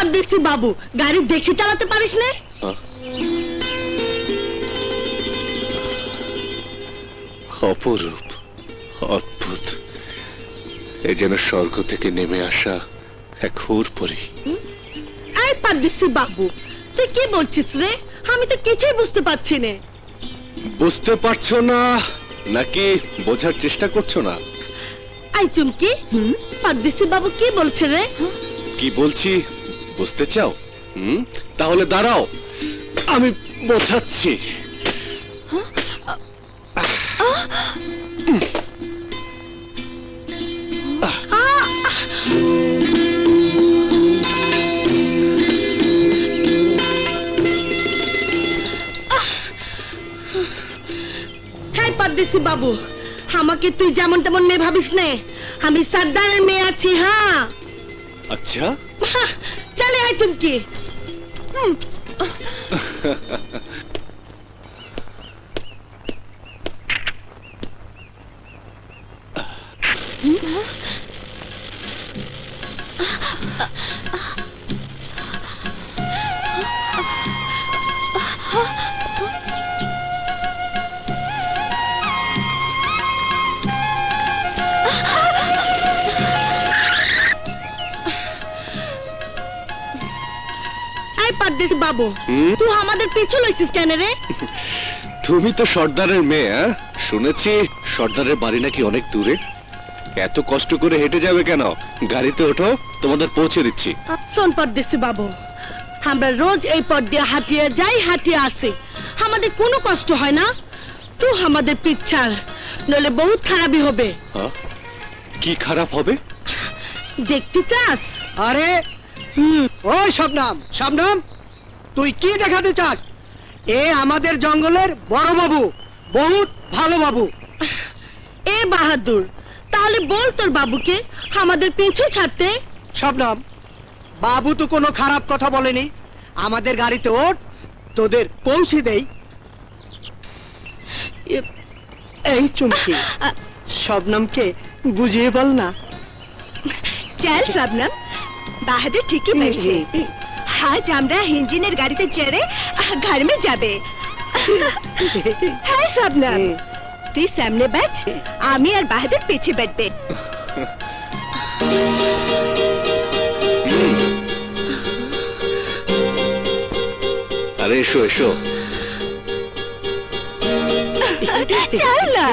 परदेसी बाबू गाड़ी देखी चालाते पारिस ने? অপরূপ অদ্ভুত এ যেন স্বর্গ থেকে নেমে আসা এক হুরপরি। এই परदेसी बाबू তুই কি বলছিস রে? আমি তো কিছুই বুঝতে পারছি না। বুঝতে পারছো না নাকি বোঝার চেষ্টা করছো না? এই চুমকি परदेसी बाबू কি বলছে রে? কি বলছি বুঝতে চাও? তাহলে দাঁড়াও আমি বোঝাচ্ছি। परदेसी बाबू আমাকে তুই যেমন তেমন মেয়ে ভাবিস নে, আমি সর্দারের মেয়ে আছি। হ্যাঁ আচ্ছা চলে আয় চুমকি। परदेसी बाबू तू हमारे पीछे लইছিস কেন রে? তুমি তো সর্দারের মেয়ে। শুনেছি সর্দারের বাড়ি নাকি অনেক দূরে। এত কষ্ট করে হেঁটে যাবে কেন? গাড়িতে ওঠো, তোমাদের পৌঁছে দিচ্ছি। শোন परदेसी বাবু, আমরা রোজ এই পথ দিয়ে হাঁটিয়ে যাই হাঁটিয়ে আসি, আমাদের কোনো কষ্ট হয় না। তুই আমাদের পিছাল নইলে বহুত খারাপই হবে। কি খারাপ হবে দেখতে চাস? আরে ওই শবনম, শবনম তুই কি দেখাতে চাস? এ আমাদের জঙ্গলের বড় বাবু, বহুত ভালো বাবু। এ বাহাদুর, তাহলে বল তোর বাবুকে আমাদের পিছু ছাড়তে। শবনম, বাবু তো কোনো খারাপ কথা বলেনি। আমাদের গাড়িতে ওঠ, তোদের পৌঁছে দেই। এই চুমকি, শবনমকে বুঝিয়ে বল না। চল শবনম, বাহাদুর ঠিকই বলছে। আজ আমরা ইঞ্জিনের গাড়িতে চড়ে घर में যাবে। হ্যাঁ শবনম, তুই সামনে बैठ, আমি আর বাহাদুর পিছে बैठবে। আরে এসো এসো। চল না।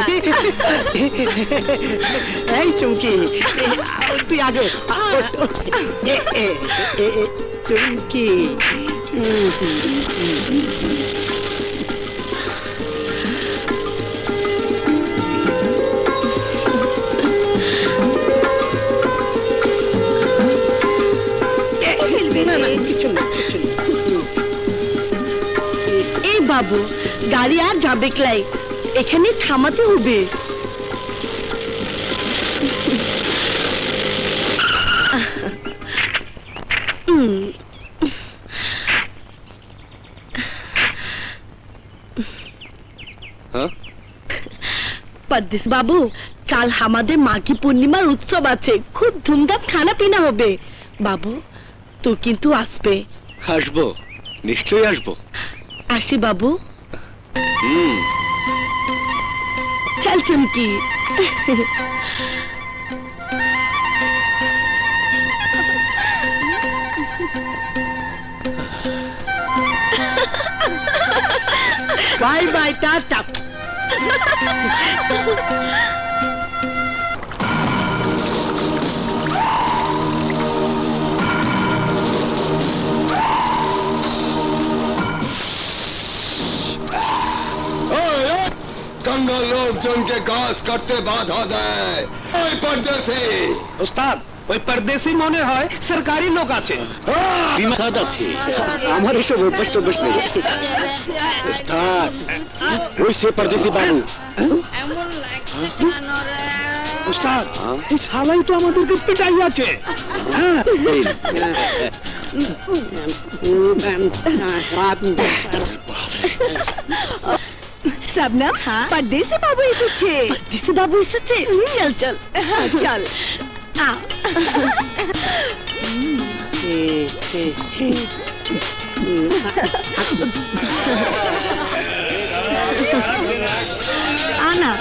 এই চুমকি, তুই আগে। চুমকি এই বাবু, গাড়ি আর যাবে ক্লাই, এখানে থামাতে হবে। परदेसी बाबू, কাল আমাদের মাঘী পূর্ণিমার উৎসব আছে, খুব ধুমধাম খানা পিনা হবে। বাবু তুই কিন্তু আসবে? আসবো, নিশ্চয়ই আসবো। আসি বাবু। চল চুমকি। বাই বাই, টাটা। गंगा लोग जन के घास काटते बाधा देय। ওই পরদেশী ওস্তাদ, ওই পরদেশী মনে হয় সরকারি লোক আছে। বিমাদ আছে, আমার এসব অভ্যাস টভ্যাস নেই। ওস্তাদ, ওই সে পরদেশী বাবু। ওস্তাদ, এই শালাই তো আমাদেরকে পিটাই আছে। শবনম, परदेसी बाबू এসেছে। परदेसी बाबू এসেছে? চল চল চল। आना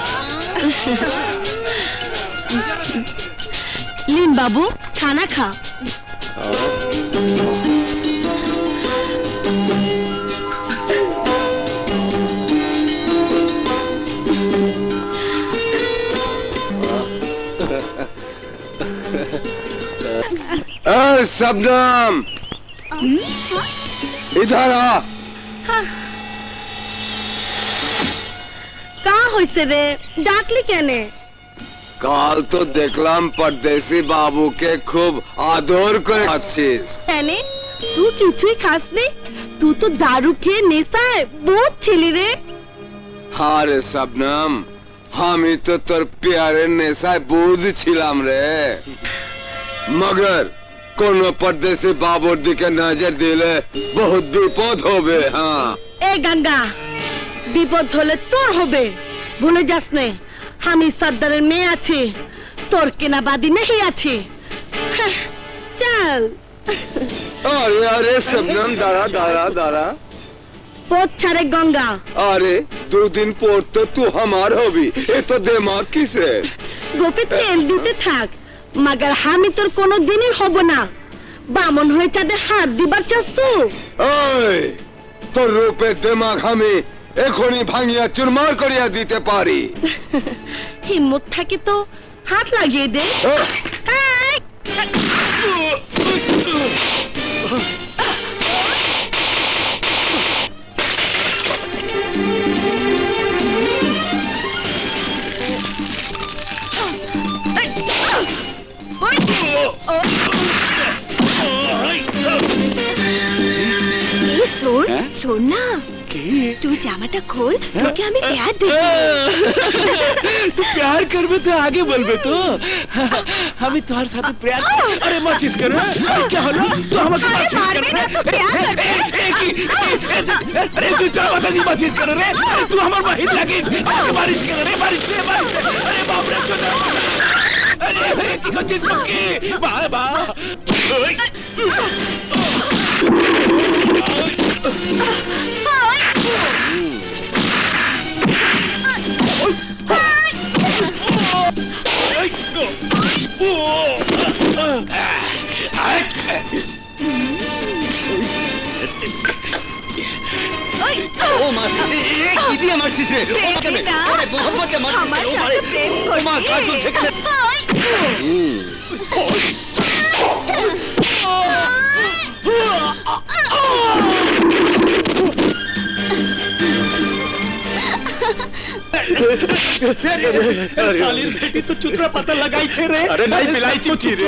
लीन बाबू खाना खा शबनम इधर आ कहाँ হইছে রে ডাকলি কেনে কাল তো দেখলাম পরদেশি বাবুকে খুব আদর করে খাচ্ছিস কেনে তুই কিছুই খাস নি তুই তো দারু খেয়ে নেশায় বহুত ছিলি রে আরে শবনম আমি তো তোর প্যারের নেশায় বুঝ ছিলাম রে মগর কোন পরদেশি বাবুর দিকে নজর দিলে বহুত বিপদ হবে হ্যাঁ এ গঙ্গা বিপদ হলে তোর হবে ভুলে যাস নে আমি সর্দারের মেয়ে আছি তোর কেনা বাদি নেই আছি চল আরে আরে শবনম দাঁড়া দাঁড়া দাঁড়া পথ ছাড়ে গঙ্গা আরে দুদিন পর তো তুই আমার হবি এ তো দিমাগ কিসে গোপে তেল দিতে থাক মগর আমি তোর কোনো দিনই হব না বামন হয়ে চাঁদে হাত দিবার চাস তুই ওই তোর রূপের দিমাগ আমি এখনই ভাঙিয়া চুরমার করিয়া দিতে পারি হিম্মত থাকে তো হাত লাগিয়ে দে শোন না तू जामाटा खोल क्योंकि हमें प्यार देते तू प्यार करबे तो आगे बोलबे तो हमें तुम्हारे साथ प्यार अरे मत चीज कर क्या हलो तू हमके मत चीज कर अरे तू चल बता दी मत चीज कर रे तू हमर बहिन लगी बारिश कर रे बारिश से अरे बाप रे अरे की को चीज पक्की बाय बा बेटी तो चुतरा पता लगाई थे रे अरे नहीं मिलाई चुची रे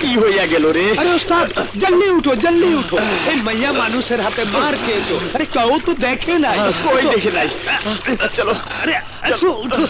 की होया गेलो रे अरे उस्ताद जल्दी उठो मैया मानुषेर हाथे मार के तो अरे कहो तो देखे ना कोई देखे नहीं चलो अरे उठो